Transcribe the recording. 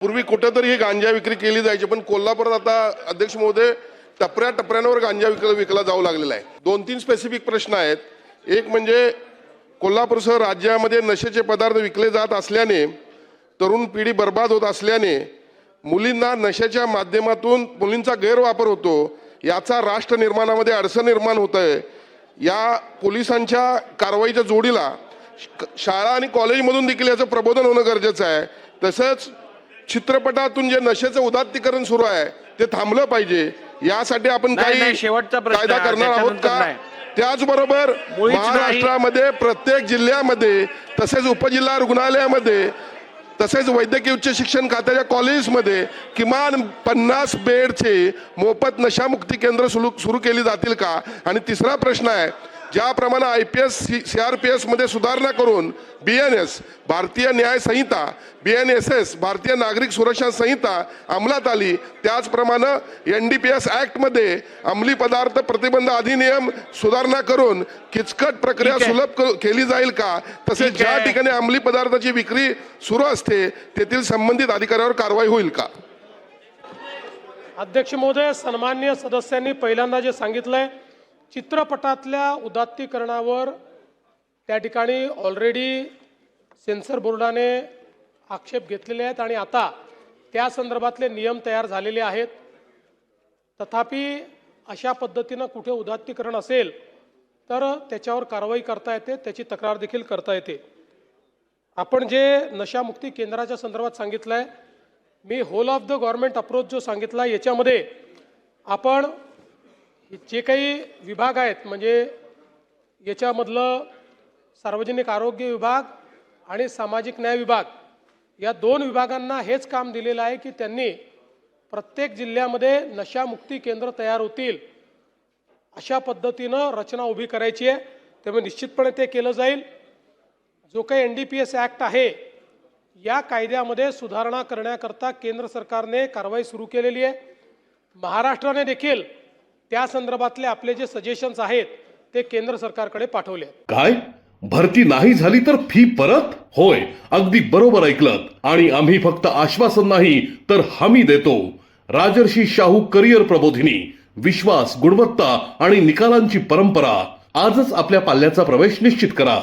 पूर्वी कुठेतरी ही गांजा विक्री केली जायची, पण कोल्हापुरात आता अध्यक्ष महोदय टप्प्याटप्प्यावर गांजा विकला जाऊ लागलेला आहे. 2-3 स्पेसिफिक प्रश्न आहेत. एक म्हणजे कोल्हापूरसह राज्यामध्ये नशेचे पदार्थ विकले जात असल्याने तरुण पिढी बर्बाद होत असल्याने मुलींना नशेच्या माध्यमातून मुलींचा गैरवापर होतो, याचा राष्ट्र निर्माणामध्ये अडचण निर्माण होत आहे. या पोलिसांच्या कारवाईच्या जोडीला शाळा आणि कॉलेजमधून देखील याचं प्रबोधन होणं गरजेचं आहे. तसंच चित्रपटातून जे नशेचं उदात्तीकरण सुरू आहे ते थांबलं पाहिजे. यासाठी आपण काही कायदा करणार आहोत का? त्याचबरोबर महाराष्ट्रामध्ये प्रत्येक जिल्ह्यामध्ये तसेच उपजिल्हा रुग्णालयामध्ये तसेच वैद्यकीय उच्च शिक्षण खात्याच्या कॉलेजमध्ये किमान 50 बेडचे मोफत नशामुक्ती केंद्र सुरू केली जातील का? आणि तिसरा प्रश्न आहे, ज्याप्रमाणे IPS CRPS मध्ये सुधारणा करून BNS भारतीय न्याय संहिता, BNSS भारतीय नागरिक सुरक्षा संहिता अंमलात आली, त्याचप्रमाणे NDPS ऍक्ट मध्ये अंमली पदार्थ प्रतिबंध अधिनियम सुधारणा करून किचकट प्रक्रिया सुलभ केली जाईल का? तसेच ज्या ठिकाणी अंमली पदार्थाची विक्री सुरू असते तेथील संबंधित अधिकाऱ्यावर कारवाई होईल का? अध्यक्ष महोदय, सन्माननीय सदस्यांनी पहिल्यांदा जे सांगितलंय चित्रपटातल्या उदात्तीकरणावर त्या ठिकाणी ऑलरेडी सेन्सर बोर्डाने आक्षेप घेतलेले आहेत आणि आता त्या संदर्भातले नियम तयार झालेले आहेत. तथापि अशा पद्धतीनं कुठे उदात्तीकरण असेल तर त्याच्यावर कारवाई करता येते, त्याची तक्रार देखील करता येते. आपण जे नशामुक्ती केंद्राच्या संदर्भात सांगितलं आहे, मी whole of the government approach जो सांगितला याच्यामध्ये आपण जे काही विभाग आहेत म्हणजे याच्यामधलं सार्वजनिक आरोग्य विभाग आणि सामाजिक न्याय विभाग या 2 विभागांना हेच काम दिलेलं आहे की त्यांनी प्रत्येक जिल्ह्यामध्ये नशामुक्ती केंद्र तयार होतील अशा पद्धतीनं रचना उभी करायची आहे. त्यामुळे निश्चितपणे ते केलं जाईल. जो काही NDPS ऍक्ट आहे या कायद्यामध्ये सुधारणा करण्याकरता केंद्र सरकारने कारवाई सुरू केलेली आहे. महाराष्ट्राने देखील त्या संदर्भातले आपले जे सजेशन्स आहेत ते केंद्र सरकारकडे पाठवले. काय भरती नाही झाली तर फी परत? होय, अगदी बरोबर ऐकलत. आणि आम्ही फक्त आश्वासन नाही तर हमी देतो. राजर्षी शाहू करिअर प्रबोधिनी, विश्वास, गुणवत्ता आणि निकालांची परंपरा. आजच आपल्या पाल्याचा प्रवेश निश्चित करा.